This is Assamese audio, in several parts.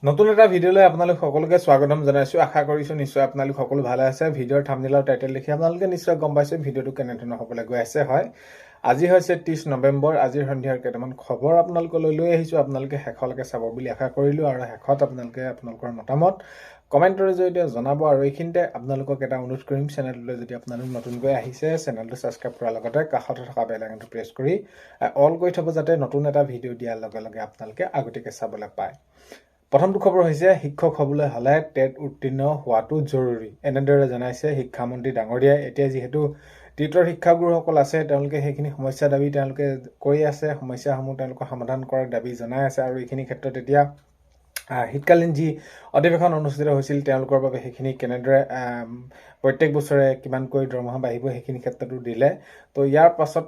নতুন এটা ভিডিঅ'লৈ আপোনালোক সকলোকে স্বাগতম জনাইছোঁ। আশা কৰিছোঁ নিশ্চয় আপোনালোক সকলো ভালে আছে। ভিডিঅ'ৰ থাম্বনেইল আৰু টাইটেল দেখি আপোনালোকে নিশ্চয় গম পাইছে ভিডিঅ'টো কেনেধৰণৰ হ'বলৈ গৈ আছে। হয়, আজি হৈছে 30 নৱেম্বৰ। আজিৰ সন্ধিয়াৰ কেইটামান খবৰ আপোনালোকলৈ লৈ আহিছোঁ। আপোনালোকে শেষলৈকে চাব বুলি আশা কৰিলোঁ আৰু শেষত আপোনালোকে আপোনালোকৰ মতামত কমেণ্টৰ জৰিয়তে জনাব। আৰু এইখিনিতে আপোনালোকক এটা অনুৰোধ কৰিম, চেনেলটোলৈ যদি আপোনালোক নতুনকৈ আহিছে চেনেলটো ছাবস্ক্ৰাইব কৰাৰ লগতে কাষতে থকা বেল আইকনটো প্ৰেছ কৰি অল কৰি থ'ব, যাতে নতুন এটা ভিডিঅ' দিয়াৰ লগে লগে আপোনালোকে আগতীয়াকৈ চাবলৈ পায়। প্ৰথমটো খবৰ হৈছে শিক্ষক হ'বলৈ হ'লে টেট উত্তীৰ্ণ হোৱাটো জৰুৰী, এনেদৰে জনাইছে শিক্ষামন্ত্ৰী ডাঙৰীয়াই। এতিয়া যিহেতু টেটৰ শিক্ষাগুৰুসকল আছে, তেওঁলোকে সেইখিনি সমস্যা দাবী তেওঁলোকে কৰি আছে, সমস্যাসমূহ তেওঁলোকৰ সমাধান কৰাৰ দাবী জনাই আছে। আৰু এইখিনি ক্ষেত্ৰত এতিয়া শীতকালীন যি অধিৱেশন অনুষ্ঠিত হৈছিল তেওঁলোকৰ বাবে সেইখিনি কেনেদৰে প্ৰত্যেক বছৰে কিমানকৈ দৰমহা বাঢ়িব সেইখিনি ক্ষেত্ৰতো দিলে। তো ইয়াৰ পাছত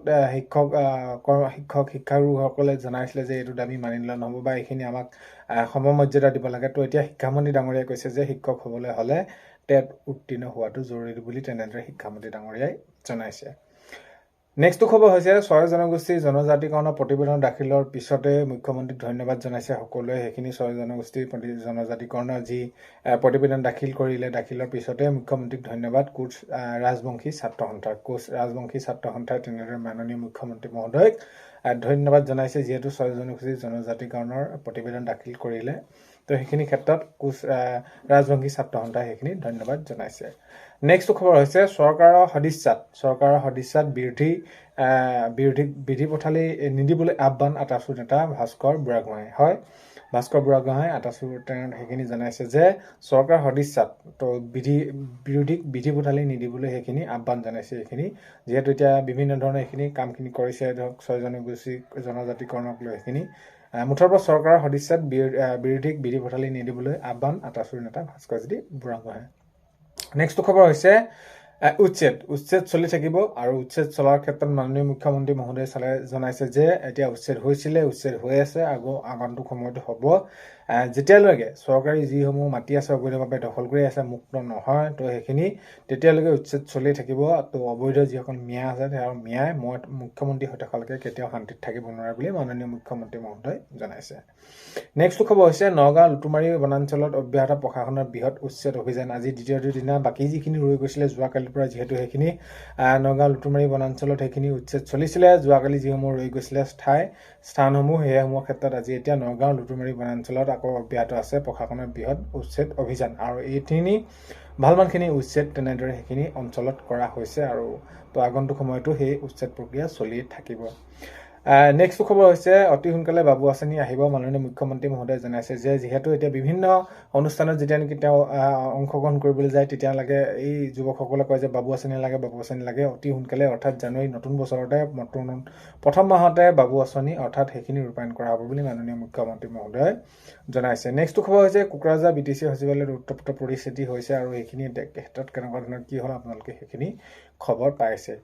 শিক্ষাগুৰুসকলে জনাইছিলে যে এইটো দাবী মানি ল'লে নহ'ব বা এইখিনি আমাক সমমৰ্যাদা দিব লাগে। তো এতিয়া শিক্ষামন্ত্ৰী ডাঙৰীয়াই কৈছে যে শিক্ষক হ'বলৈ হ'লে টেট উত্তীৰ্ণ হোৱাটো জৰুৰী বুলি তেনেদৰে শিক্ষামন্ত্ৰী ডাঙৰীয়াই জনাইছে। নেক্সটটো খবৰ হৈছে 6 জনগোষ্ঠীৰ জনজাতিকৰণৰ প্ৰতিবেদন দাখিলৰ পিছতে মুখ্যমন্ত্ৰীক ধন্যবাদ জনাইছে সকলোৱে। সেইখিনি 6 জনগোষ্ঠীৰ জনজাতিকৰণৰ যি প্ৰতিবেদন দাখিল কৰিলে, দাখিলৰ পিছতে মুখ্যমন্ত্ৰীক ধন্যবাদ। কোচ ৰাজবংশী ছাত্ৰ সন্থাই তেনেদৰে মাননীয় মুখ্যমন্ত্ৰী মহোদয়ক ধন্যবাদ জনাইছে, যিহেতু 6 জনগোষ্ঠীৰ জনজাতিকৰণৰ প্ৰতিবেদন দাখিল কৰিলে। তো সেইখিনি ক্ষেত্ৰত কোচ ৰাজবংশী ছাত্ৰ সন্থাই সেইখিনি ধন্যবাদ জনাইছে। নেক্সট খবৰ হৈছে চৰকাৰৰ সদিচ্ছাত বিৰোধীক বিধি পথালি নিদিবলৈ আহ্বান আটাছু নেতা ভাস্কৰ বুঢ়াগোহাঁই। হয়, ভাস্কৰ বুঢ়াগোহাঁই আটাছু সেইখিনি জনাইছে যে চৰকাৰ সদিচ্ছাত তো বিৰোধীক বিধি পথালি নিদিবলৈ সেইখিনি আহ্বান জনাইছে। এইখিনি যিহেতু এতিয়া বিভিন্ন ধৰণে এইখিনি কামখিনি কৰিছে, ধৰক 6 জনগোষ্ঠী জনজাতিকৰণক লৈ সেইখিনি মুঠৰ পৰা চৰকাৰৰ সদিচ্ছাত বিৰোধীক বিধি পথালি নিদিবলৈ আহ্বান আটাছুৰ নেতা ভাস্কৰজ্যোতি বুঢ়াগোহাঁই। নেক্সট খবৰ হৈছে উচ্ছেদ চলি থাকিব। আৰু উচ্ছেদ চলাৰ ক্ষেত্ৰত মাননীয় মুখ্যমন্ত্ৰী মহোদয়ে জনাইছে যে এতিয়া উচ্ছেদ হৈ আছে, আগন্তুক সময়তো হ'ব। যেতিয়ালৈকে চৰকাৰী যিসমূহ মাটি আছে অবৈধভাৱে দখল কৰি আছে মুক্ত নহয়, তো সেইখিনি তেতিয়ালৈকে উচ্ছেদ চলি থাকিব। তো অবৈধ যিসকল মিয়া আছে তেওঁৰ মিয়াই মুখ্যমন্ত্ৰী হৈ থকালৈকে কেতিয়াও শান্তিত থাকিব নোৱাৰে বুলি মাননীয় মুখ্যমন্ত্ৰী মহোদয় জনাইছে। নেক্সট খবৰ হৈছে নগাঁও লুটুমাৰী বনাঞ্চলত অব্যাহত প্ৰশাসনৰ বৃহৎ উচ্ছেদ অভিযান। আজি দ্বিতীয়টো দিনা বাকী যিখিনি ৰৈ গৈছিলে যোৱাকালিৰ পৰা, যিহেতু সেইখিনি নগাঁও লুটুমাৰী বনাঞ্চলত সেইখিনি উচ্ছেদ চলিছিলে, যোৱাকালি যিসমূহ ৰৈ গৈছিলে স্থানসমূহ সেইসমূহৰ ক্ষেত্ৰত আজি এতিয়া নগাঁও লুটুমাৰী বনাঞ্চলত আকৌ অব্যাহত আছে প্ৰশাসনৰ বৃহৎ উচ্ছেদ অভিযান। আৰু এইখিনি ভালমানখিনি উচ্ছেদ তেনেদৰে সেইখিনি অঞ্চলত কৰা হৈছে। আৰু তো আগন্তুক সময়তো সেই উচ্ছেদ প্ৰক্ৰিয়া চলি থাকিব। নেক্সট খবৰ হৈছে অতি সোনকালে বাবু আঁচনি আহিব। মাননীয় মুখ্যমন্ত্ৰী মহোদয়ে জনাইছে যে যিহেতু এতিয়া বিভিন্ন অনুষ্ঠানত যেতিয়া নেকি তেওঁ অংশগ্ৰহণ কৰিবলৈ যায়, তেতিয়ালৈকে এই যুৱকসকলে কয় যে বাবু আঁচনি লাগে। অতি সোনকালে অৰ্থাৎ জানুৱাৰী নতুন বছৰতে প্ৰথম মাহতে বাবু আঁচনি অৰ্থাৎ সেইখিনি ৰূপায়ণ কৰা হ'ব বুলি মাননীয় মুখ্যমন্ত্ৰী মহোদয়ে জনাইছে। নেক্সট খবৰ হৈছে কোকৰাঝাৰ BTC সচিবালয়ত উত্তপ্ত পৰিস্থিতি হৈছে, আৰু এইখিনি ক্ষেত্ৰত কেনেকুৱা ধৰণৰ কি হ'ল আপোনালোকে সেইখিনি খবৰ পাইছে।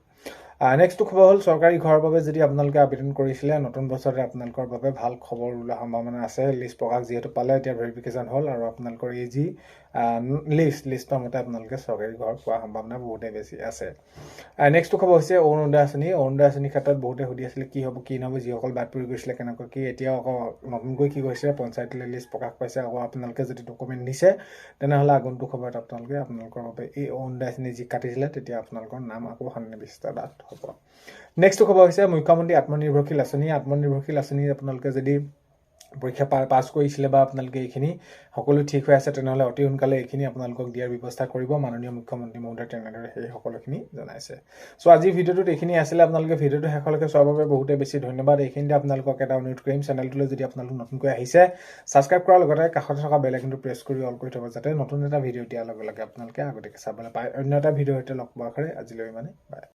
নেক্সটটো খবৰ হ'ল চৰকাৰী ঘৰৰ বাবে যদি আপোনালোকে আবেদন কৰিছিলে, নতুন বছৰতে আপোনালোকৰ বাবে ভাল খবৰ ওলোৱাৰ সম্ভাৱনা আছে। লিষ্ট প্ৰকাশ যিহেতু পালে, এতিয়া ভেৰিফিকেশ্যন হ'ল, আৰু আপোনালোকৰ এই যি লিষ্টৰ মতে আপোনালোকে চৰকাৰী ঘৰ পোৱাৰ সম্ভাৱনা বহুতেই বেছি আছে। নেক্সটটো খবৰ হৈছে অৰুণোদয় আঁচনিৰ ক্ষেত্ৰত বহুতে সুধি আছিলে কি হ'ব কি নহ'ব, যিসকল বাদ পৰি গৈছিলে কেনেকুৱা কি। এতিয়াও আকৌ নতুনকৈ কি কৈছে, পঞ্চায়তলৈ লিষ্ট প্ৰকাশ পাইছে। আকৌ আপোনালোকে যদি ডকুমেণ্ট দিছে তেনেহ'লে আগন্তুক সময়ত আপোনালোকৰ বাবে এই অৰুণোদয় আঁচনি যি কাটিছিলে তেতিয়া আপোনালোকৰ নাম আকৌ সন্নিৱিষ্টত হ'ব। নেক্সট খবৰ হৈছে মুখ্যমন্ত্ৰী আত্মনিৰ্ভৰশীল আঁচনি আপোনালোকে যদি পৰীক্ষা পাছ কৰিছিলে বা আপোনালোকে এইখিনি সকলো ঠিক হৈ আছে, তেনেহ'লে অতি সোনকালে এইখিনি আপোনালোকক দিয়াৰ ব্যৱস্থা কৰিব মাননীয় মুখ্যমন্ত্ৰী মহোদয়ে তেনেদৰে সেই সকলোখিনি জনাইছে। চ' আজিৰ ভিডিঅ'টোত এইখিনি আছিলে। আপোনালোকে ভিডিঅ'টো শেষলৈকে চোৱাৰ বাবে বহুতেই বেছি ধন্যবাদ। এইখিনিতে আপোনালোকক এটা অনুৰোধ কৰিম, চেনেলটোলৈ যদি আপোনালোক নতুনকৈ আহিছে ছাবস্ক্ৰাইব কৰাৰ লগতে কাষতে থকা বেল আইকনটো প্ৰেছ কৰি অল কৰি থ'ব, যাতে নতুন এটা ভিডিঅ' দিয়াৰ লগে লগে আপোনালোকে আগতীয়াকৈ চাবলৈ পায়। অন্য এটা ভিডিঅ'ৰ সৈতে লগ পোৱাৰ আশাৰে আজিলৈ বাই।